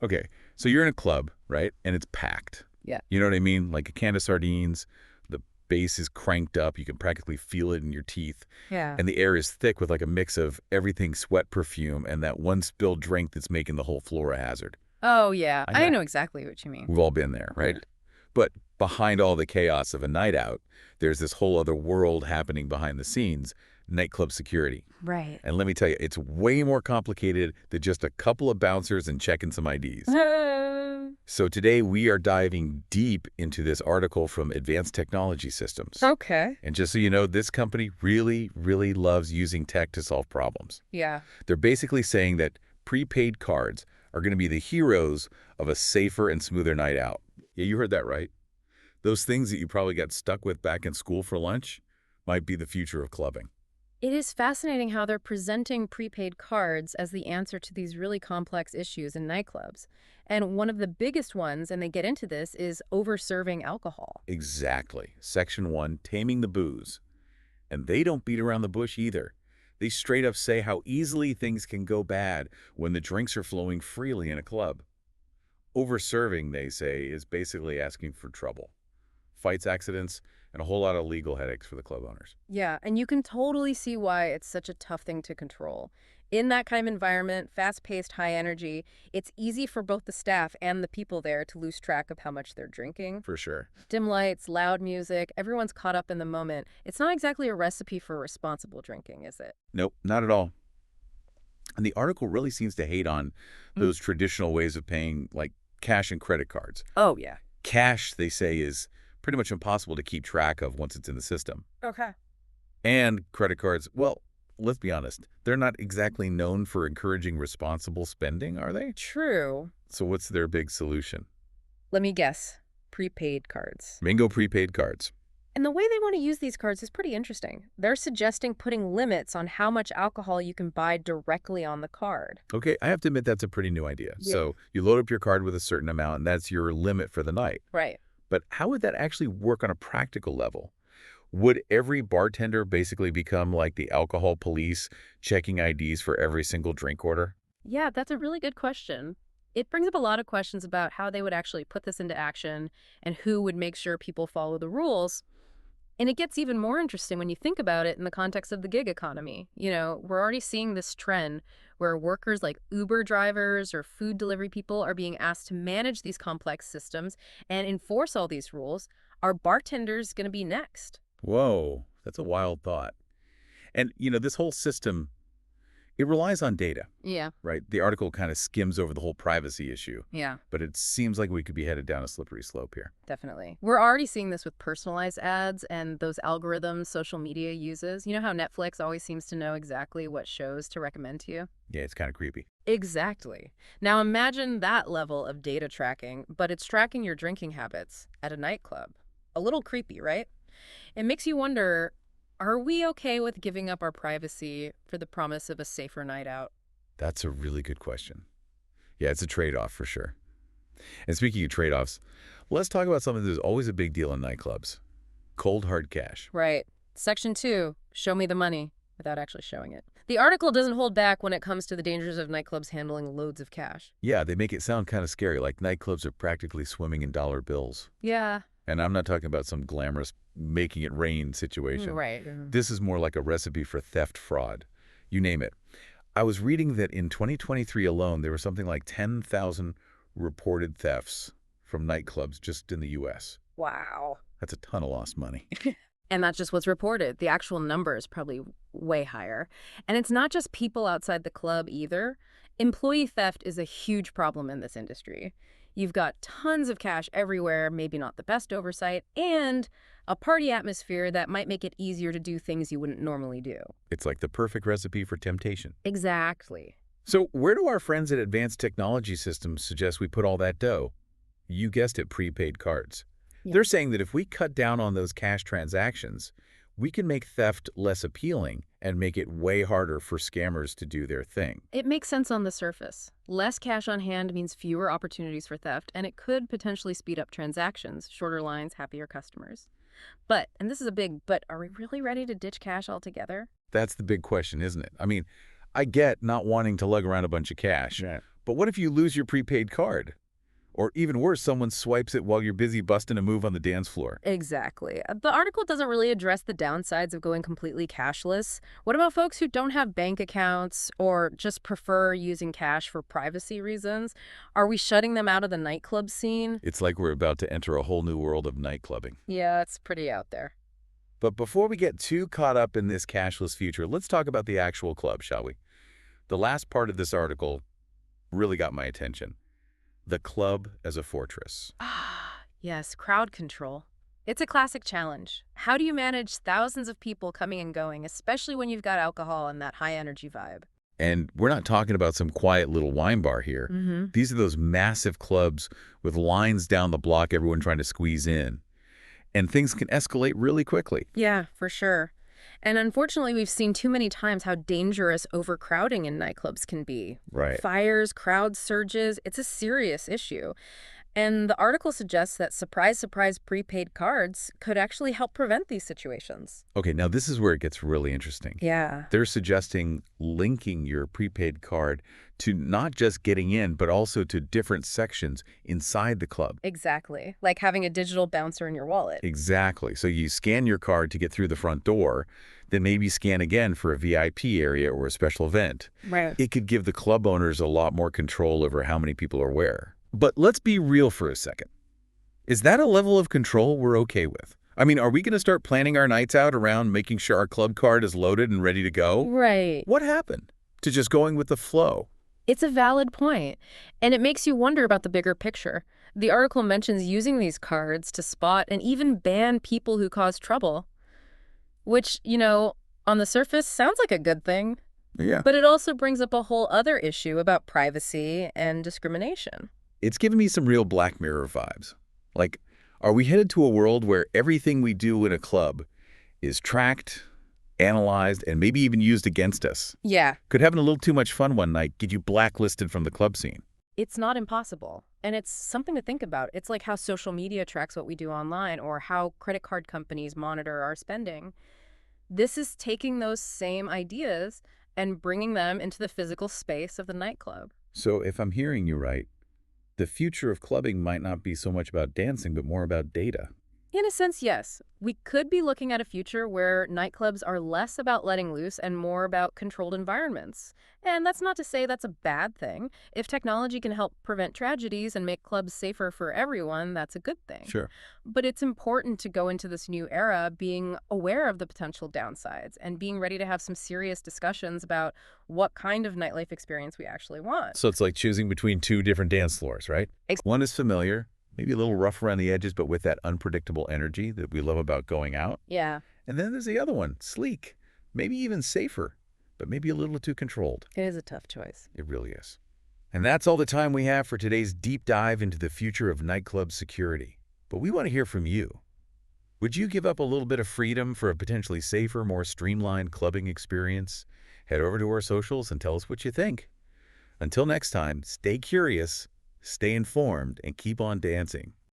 Okay, so you're in a club, right? And it's packed. Yeah. You know what I mean? Like a can of sardines, the bass is cranked up, you can practically feel it in your teeth, Yeah. and the air is thick with like a mix of everything sweat perfume and that one spilled drink that's making the whole floor a hazard. Oh, yeah. I I know. know exactly what you mean. We've all been there, right? Yeah. But behind all the chaos of a night out, there's this whole other world happening behind the scenes, nightclub security. Right. And let me tell you, it's way more complicated than just a couple of bouncers and checking some IDs. So today we are diving deep into this article from Advanced Technology Systems. Okay. And just so you know, this company really, really loves using tech to solve problems. Yeah. They're basically saying that prepaid cards are going to be the heroes of a safer and smoother night out. Yeah, you heard that right. Those things that you probably got stuck with back in school for lunch might be the future of clubbing. It is fascinating how they're presenting prepaid cards as the answer to these really complex issues in nightclubs. And one of the biggest ones, and they get into this, is over-serving alcohol. Exactly. Section 1, taming the booze. And they don't beat around the bush either. They straight up say how easily things can go bad when the drinks are flowing freely in a club. Overserving, they say, is basically asking for trouble. Fights, accidents, and a whole lot of legal headaches for the club owners. Yeah, and you can totally see why it's such a tough thing to control. In that kind of environment, fast-paced, high energy, it's easy for both the staff and the people there to lose track of how much they're drinking. For sure. Dim lights, loud music, everyone's caught up in the moment. It's not exactly a recipe for responsible drinking, is it? Nope, not at all. And the article really seems to hate on those traditional ways of paying, like cash and credit cards. Oh, yeah. Cash, they say, is pretty much impossible to keep track of once it's in the system. Okay. And credit cards, well, let's be honest, they're not exactly known for encouraging responsible spending, are they? True. So what's their big solution? Let me guess. Prepaid cards. Bingo prepaid cards. And the way they want to use these cards is pretty interesting. They're suggesting putting limits on how much alcohol you can buy directly on the card. Okay, I have to admit that's a pretty new idea. Yeah. So you load up your card with a certain amount, and that's your limit for the night. Right. But how would that actually work on a practical level? Would every bartender basically become like the alcohol police, checking IDs for every single drink order? Yeah, that's a really good question. It brings up a lot of questions about how they would actually put this into action and who would make sure people follow the rules. And it gets even more interesting when you think about it in the context of the gig economy. You know, we're already seeing this trend where workers like Uber drivers or food delivery people are being asked to manage these complex systems and enforce all these rules. Are bartenders going to be next? Whoa, that's a wild thought. And, this whole system, it relies on data, Yeah, right? The article kind of skims over the whole privacy issue, yeah, but it seems like we could be headed down a slippery slope here. definitely. We're already seeing this with personalized ads and those algorithms social media uses. You know how Netflix always seems to know exactly what shows to recommend to you? Yeah, it's kind of creepy. Exactly. Now imagine that level of data tracking, but it's tracking your drinking habits at a nightclub. A little creepy, right? It makes you wonder, are we okay with giving up our privacy for the promise of a safer night out? That's a really good question. Yeah, it's a trade-off for sure. And speaking of trade-offs, let's talk about something that's always a big deal in nightclubs. Cold hard cash. Right. Section 2, show me the money without actually showing it. The article doesn't hold back when it comes to the dangers of nightclubs handling loads of cash. Yeah, they make it sound kind of scary, like nightclubs are practically swimming in dollar bills. Yeah. And I'm not talking about some glamorous making it rain situation. Right. This is more like a recipe for theft fraud. You name it. I was reading that in 2023 alone, there were something like 10,000 reported thefts from nightclubs just in the U.S. Wow. That's a ton of lost money. And that's just what's reported. The actual number is probably way higher. And it's not just people outside the club either. Employee theft is a huge problem in this industry. You've got tons of cash everywhere, maybe not the best oversight, and a party atmosphere that might make it easier to do things you wouldn't normally do. It's like the perfect recipe for temptation. Exactly. So where do our friends at Advanced Technology Systems suggest we put all that dough? You guessed it, prepaid cards. Yeah. They're saying that if we cut down on those cash transactions, we can make theft less appealing and make it way harder for scammers to do their thing. It makes sense on the surface. Less cash on hand means fewer opportunities for theft, and it could potentially speed up transactions, shorter lines, happier customers. But, and this is a big but, are we really ready to ditch cash altogether? That's the big question, isn't it? I mean, I get not wanting to lug around a bunch of cash, Yeah. But what if you lose your prepaid card? Or even worse, someone swipes it while you're busy busting a move on the dance floor. Exactly. The article doesn't really address the downsides of going completely cashless. What about folks who don't have bank accounts or just prefer using cash for privacy reasons? Are we shutting them out of the nightclub scene? It's like we're about to enter a whole new world of night clubbing. Yeah, it's pretty out there. But before we get too caught up in this cashless future, let's talk about the actual club, shall we? The last part of this article really got my attention. The club as a fortress. Ah, yes, crowd control. It's a classic challenge. How do you manage thousands of people coming and going, especially when you've got alcohol and that high energy vibe? And we're not talking about some quiet little wine bar here. Mm-hmm. These are those massive clubs with lines down the block, everyone trying to squeeze in. And things can escalate really quickly. Yeah, for sure. And unfortunately, we've seen too many times how dangerous overcrowding in nightclubs can be. Right. Fires, crowd surges, it's a serious issue. And the article suggests that surprise, surprise prepaid cards could actually help prevent these situations. Okay, now this is where it gets really interesting. Yeah. They're suggesting linking your prepaid card to not just getting in, but also to different sections inside the club. Exactly. Like having a digital bouncer in your wallet. Exactly. So you scan your card to get through the front door, then maybe scan again for a VIP area or a special event. Right. It could give the club owners a lot more control over how many people are where. But let's be real for a second. Is that a level of control we're okay with? I mean, are we going to start planning our nights out around making sure our club card is loaded and ready to go? Right. What happened to just going with the flow? It's a valid point, and it makes you wonder about the bigger picture. The article mentions using these cards to spot and even ban people who cause trouble, which, on the surface sounds like a good thing, Yeah. but it also brings up a whole other issue about privacy and discrimination. It's given me some real Black Mirror vibes. Like, are we headed to a world where everything we do in a club is tracked, analyzed, and maybe even used against us? Yeah, Could having a little too much fun one night get you blacklisted from the club scene? it's not impossible, and it's something to think about. It's like how social media tracks what we do online or how credit card companies monitor our spending. This is taking those same ideas and bringing them into the physical space of the nightclub. So if I'm hearing you right, the future of clubbing might not be so much about dancing, but more about data. In a sense, yes. We could be looking at a future where nightclubs are less about letting loose and more about controlled environments. And that's not to say that's a bad thing. If technology can help prevent tragedies and make clubs safer for everyone, that's a good thing. Sure. But it's important to go into this new era being aware of the potential downsides and being ready to have some serious discussions about what kind of nightlife experience we actually want. So it's like choosing between two different dance floors, right? One is familiar, maybe a little rough around the edges, but with that unpredictable energy that we love about going out. Yeah, And then there's the other one, sleek, maybe even safer, but maybe a little too controlled. it is a tough choice. It really is. And that's all the time we have for today's deep dive into the future of nightclub security. But we want to hear from you. Would you give up a little bit of freedom for a potentially safer, more streamlined clubbing experience? Head over to our socials and tell us what you think. Until next time, stay curious, stay informed, and keep on dancing.